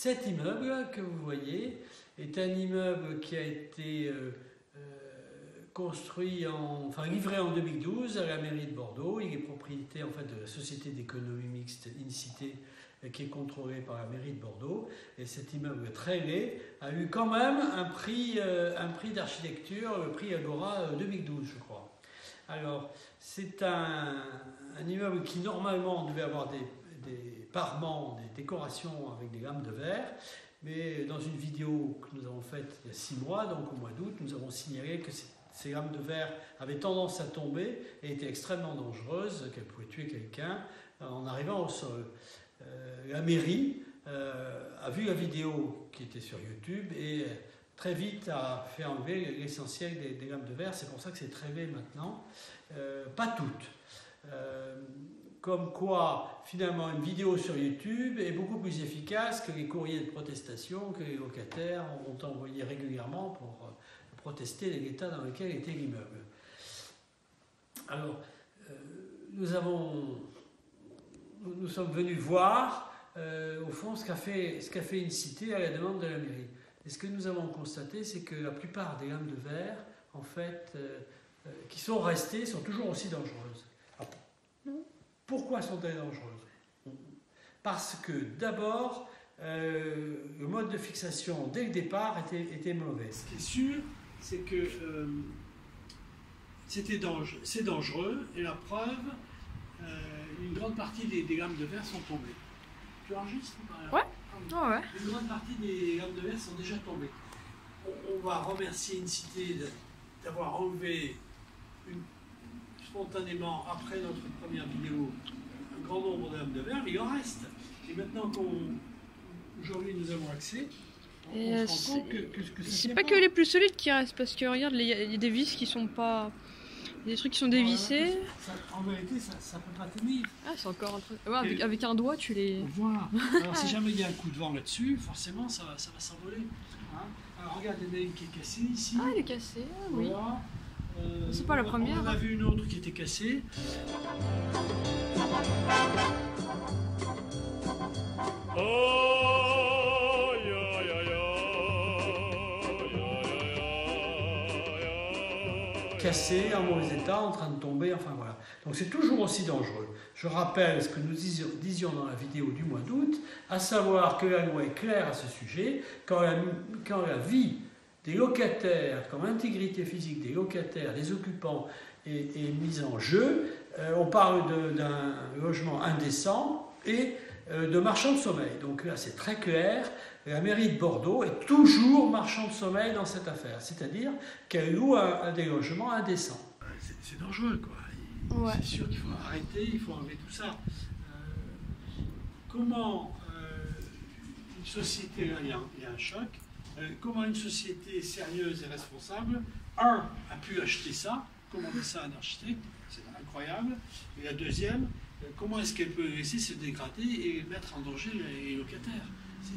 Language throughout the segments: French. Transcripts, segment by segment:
cet immeuble que vous voyez est un immeuble qui a été livré en 2012 à la mairie de Bordeaux. Il est propriété en fait de la société d'économie mixte InCité qui est contrôlée par la mairie de Bordeaux. Et cet immeuble très laid a eu quand même un prix d'architecture, le prix Agora 2012 je crois. Alors c'est un immeuble qui normalement devait avoir des parements, des décorations avec des lames de verre. Mais dans une vidéo que nous avons faite il y a 6 mois, donc au mois d'août, nous avons signalé que ces lames de verre avaient tendance à tomber et étaient extrêmement dangereuses, qu'elles pouvaient tuer quelqu'un en arrivant au sol. La mairie a vu la vidéo qui était sur YouTube et très vite a fait enlever l'essentiel des lames de verre. C'est pour ça que c'est très laid maintenant. Pas toutes. Comme quoi, finalement, une vidéo sur YouTube est beaucoup plus efficace que les courriers de protestation que les locataires ont envoyés régulièrement pour protester l'état dans lequel était l'immeuble. Alors, nous sommes venus voir, au fond, ce qu'a fait InCité à la demande de la mairie. Et ce que nous avons constaté, c'est que la plupart des lames de verre, en fait, qui sont restées, sont toujours aussi dangereuses. Pourquoi sont-elles dangereuses? Parce que d'abord, le mode de fixation dès le départ était mauvais. Ce qui est sûr, c'est que c'est dangereux et la preuve, une grande partie des lames de verre sont tombées. Tu enregistres? Ouais. Oh ouais. Une grande partie des lames de verre sont déjà tombées. On va remercier InCité d'avoir enlevé spontanément, après notre première vidéo, un grand nombre de lames de verre, mais il en reste. Et maintenant qu'aujourd'hui nous avons accès, on se rend compte que c'est pas que les plus solides qui restent, parce que regarde, il y a des vis qui sont pas... Il y a des trucs qui sont dévissés. En vérité, ça peut pas tenir. Ah, c'est encore un truc... Ouais, avec un doigt, tu les... Voilà. Alors si jamais il y a un coup de vent là-dessus, forcément, ça va s'envoler. Hein. Alors regarde, il y en a une qui est cassée ici. Ah, elle est cassée, oui. Voilà. C'est pas la première. On en a vu une autre qui était cassée. Cassée, en mauvais état, en train de tomber, enfin voilà. Donc c'est toujours aussi dangereux. Je rappelle ce que nous disions dans la vidéo du mois d'août, à savoir que la loi est claire à ce sujet, quand la vie des locataires, comme l'intégrité physique des locataires, des occupants est mise en jeu, on parle d'un logement indécent et de marchand de sommeil. Donc là c'est très clair, la mairie de Bordeaux est toujours marchand de sommeil dans cette affaire, c'est-à-dire qu'elle loue des logements indécents. C'est dangereux quoi, ouais. C'est sûr qu'il faut arrêter, il faut enlever tout ça. Comment une société, là il y a un choc, comment une société sérieuse et responsable, a pu acheter ça, commander ça à un architecte, c'est incroyable, et la deuxième, comment est-ce qu'elle peut laisser se dégrader et mettre en danger les locataires?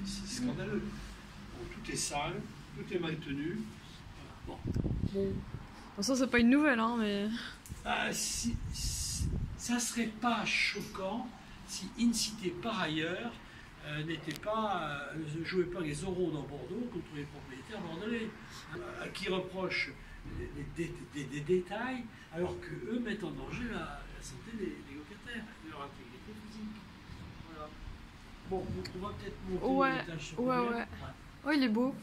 C'est scandaleux. Bon, tout est sale, tout est mal tenu. Bon. Bon, ça c'est pas une nouvelle, hein, mais... ça serait pas choquant si InCité par ailleurs ne jouait pas les oraux dans Bordeaux contre les propriétaires bordelais, qui reprochent des détails alors qu'eux mettent en danger la santé des locataires et leur intégrité physique. Voilà. Bon, on va peut-être monter l'étage supérieur. Ouais. Oh, il est beau.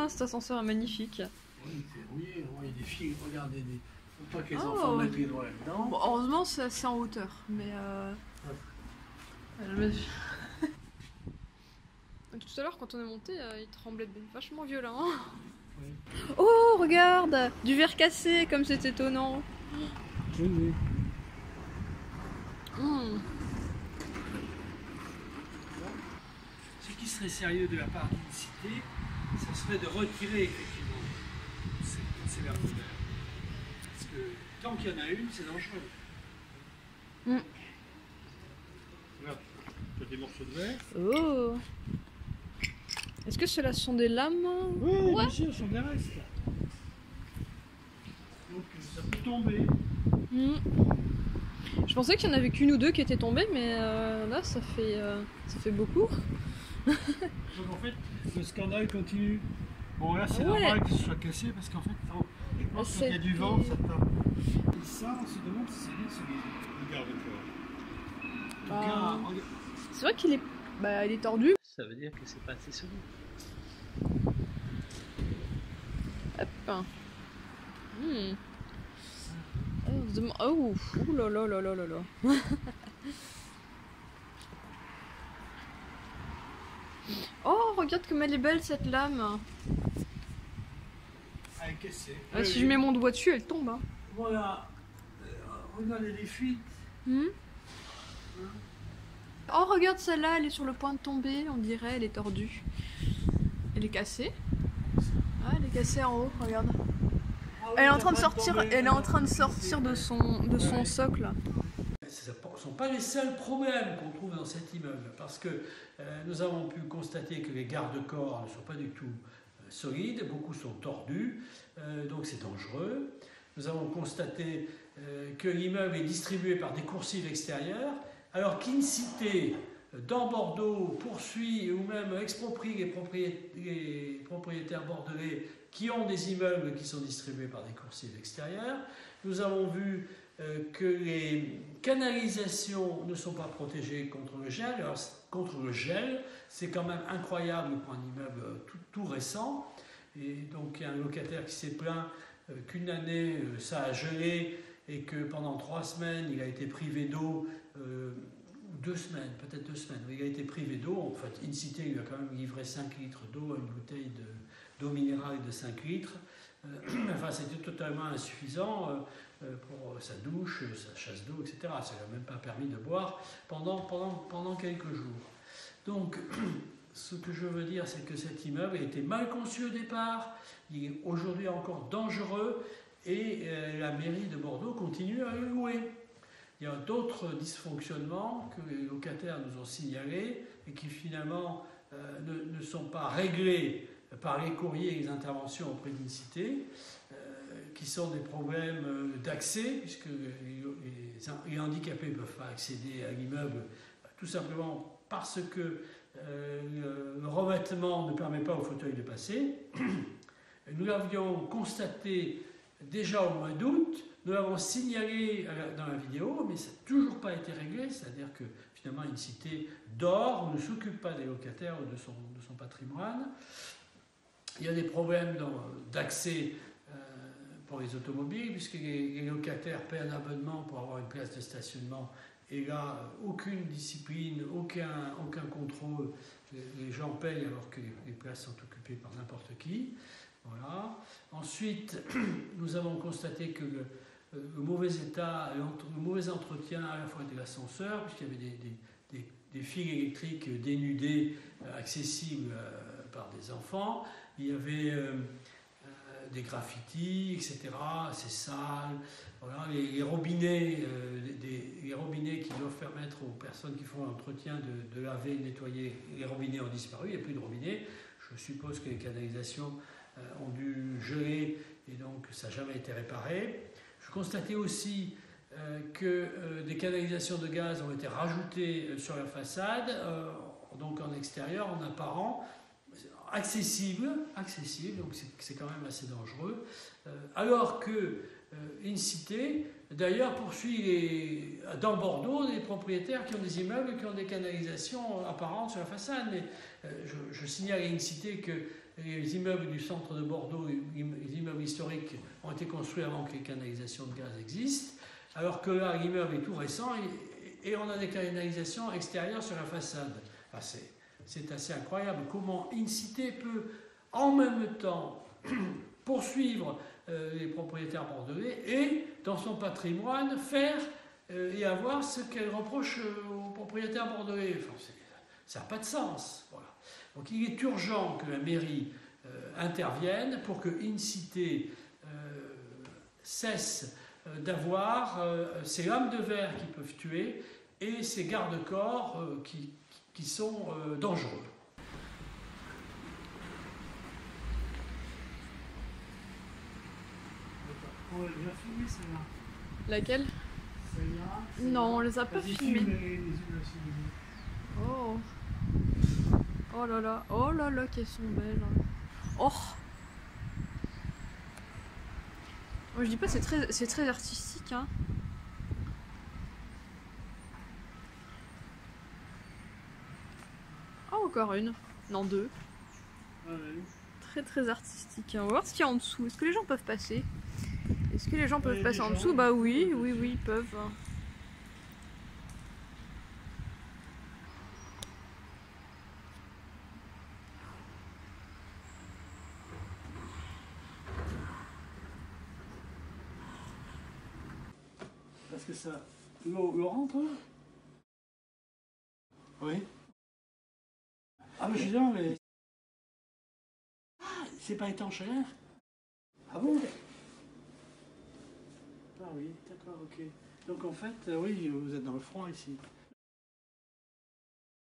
Cet ascenseur est magnifique. Oui, il est verrouillé, il y a des filles, regardez, faut pas que les enfants mettent les doigts là-dedans. Bon, heureusement, c'est en hauteur, mais... Tout à l'heure, quand on est monté, il tremblait vachement violent. Oui. Oh, regarde, du verre cassé, comme c'est étonnant. Oui. Ce qui serait sérieux de la part d'InCité, ce serait de retirer effectivement ces lames de verre. Parce que tant qu'il y en a une, c'est dangereux. Regarde, tu as des morceaux de verre. Oh. Est-ce que ceux-là sont des lames? Oui, bien sûr, ce sont des restes. Donc ça peut tomber. Je pensais qu'il y en avait qu'une ou deux qui étaient tombées, mais là ça fait beaucoup. Donc en fait, le scandale continue. Bon là c'est Ouais. normal que ce soit cassé parce qu'en fait, je pense qu'il y a du vent, ça tape. Et ça, on se demande si c'est bien solide, le garde-corps. Donc, Bah, regarde. c'est vrai qu'il est, bah, il est tordu. Ça veut dire que c'est pas assez solide. Hop. Hmm. Oh, on se demande- oh, ouh là là là là là là. Oh, regarde comme elle est belle cette lame. Elle est cassée. Ah, si je mets mon doigt dessus, elle tombe. Hein. Voilà. Regardez les fuites. Hmm. Oh, regarde celle-là, elle est sur le point de tomber, on dirait, elle est tordue. Elle est cassée. Ah, elle est cassée en haut, regarde. Elle est en train de sortir, elle est en train de sortir de son socle. Ce ne sont pas les seuls problèmes qu'on trouve dans cet immeuble, parce que nous avons pu constater que les garde-corps ne sont pas du tout solides, beaucoup sont tordus, donc c'est dangereux. Nous avons constaté que l'immeuble est distribué par des coursives extérieures, alors qu'Incité, dans Bordeaux, poursuit ou même exproprie les propriétaires bordelais qui ont des immeubles qui sont distribués par des coursives extérieures. Nous avons vu que les canalisations ne sont pas protégées contre le gel. Alors, contre le gel, c'est quand même incroyable pour un immeuble tout récent. Et donc, il y a un locataire qui s'est plaint qu'une année, ça a gelé et que pendant 3 semaines, il a été privé d'eau. 2 semaines, peut-être 2 semaines, où il a été privé d'eau. En fait, Incité lui a quand même livré 5 litres d'eau à une bouteille d'eau minérale de 5 litres. Enfin, c'était totalement insuffisant pour sa douche, sa chasse d'eau, etc. Ça ne lui a même pas permis de boire pendant quelques jours. Donc, ce que je veux dire, c'est que cet immeuble a été mal conçu au départ, il est aujourd'hui encore dangereux, et la mairie de Bordeaux continue à le louer. Il y a d'autres dysfonctionnements que les locataires nous ont signalés et qui finalement ne sont pas réglés par les courriers et les interventions auprès d'Incité, qui sont des problèmes d'accès, puisque les handicapés ne peuvent pas accéder à l'immeuble tout simplement parce que le revêtement ne permet pas aux fauteuils de passer. Nous l'avions constaté déjà au mois d'août. Nous l'avons signalé dans la vidéo, mais ça n'a toujours pas été réglé, c'est-à-dire que finalement Incité dort ou ne s'occupe pas des locataires ou de son patrimoine. Il y a des problèmes d'accès pour les automobiles, puisque les locataires paient un abonnement pour avoir une place de stationnement, et là, aucune discipline, aucun contrôle, les gens payent alors que les places sont occupées par n'importe qui. Voilà. Ensuite, nous avons constaté que le mauvais état, le mauvais entretien à la fois de l'ascenseur, puisqu'il y avait des fils électriques dénudés, accessibles par des enfants. Il y avait des graffitis, etc. C'est sale. Voilà. Les robinets, les robinets qui doivent permettre aux personnes qui font l'entretien de laver, nettoyer, les robinets ont disparu, il n'y a plus de robinets. Je suppose que les canalisations ont dû geler et donc ça n'a jamais été réparé. Je constatais aussi que des canalisations de gaz ont été rajoutées sur la façade, donc en extérieur, en apparent, accessible, donc c'est quand même assez dangereux, alors que Incité, d'ailleurs, poursuit dans Bordeaux des propriétaires qui ont des immeubles qui ont des canalisations apparentes sur la façade. Mais je signale à Incité que les immeubles du centre de Bordeaux, les immeubles historiques, ont été construits avant que les canalisations de gaz existent, alors que là, l'immeuble est tout récent et on a des canalisations extérieures sur la façade. Enfin, c'est assez incroyable comment Incité peut en même temps poursuivre les propriétaires bordelais et, dans son patrimoine, faire et avoir ce qu'elle reproche aux propriétaires bordelais. Enfin, ça n'a pas de sens. Voilà. Donc il est urgent que la mairie intervienne pour que Incité cesse d'avoir ces lames de verre qui peuvent tuer et ces garde-corps qui sont dangereux. On l'a déjà filmé celle-là. Laquelle? Celle-là. Non, on les a pas filmées. Les Oh. Oh là là, qu'elles sont belles. Oh. Moi je dis pas, c'est très artistique, hein. Oh, encore une. Non, deux. Ouais. Très artistique. On va voir ce qu'il y a en dessous. Est-ce que les gens peuvent passer? Est-ce que les gens peuvent passer en gens, dessous? Bah oui, ils peuvent. Parce que ça... L'eau rentre? Oui. Ah mais je suis là, mais... Ah, c'est pas étanche à l'air? Ah bon? Ah oui, d'accord, ok. Donc en fait, oui, vous êtes dans le froid ici.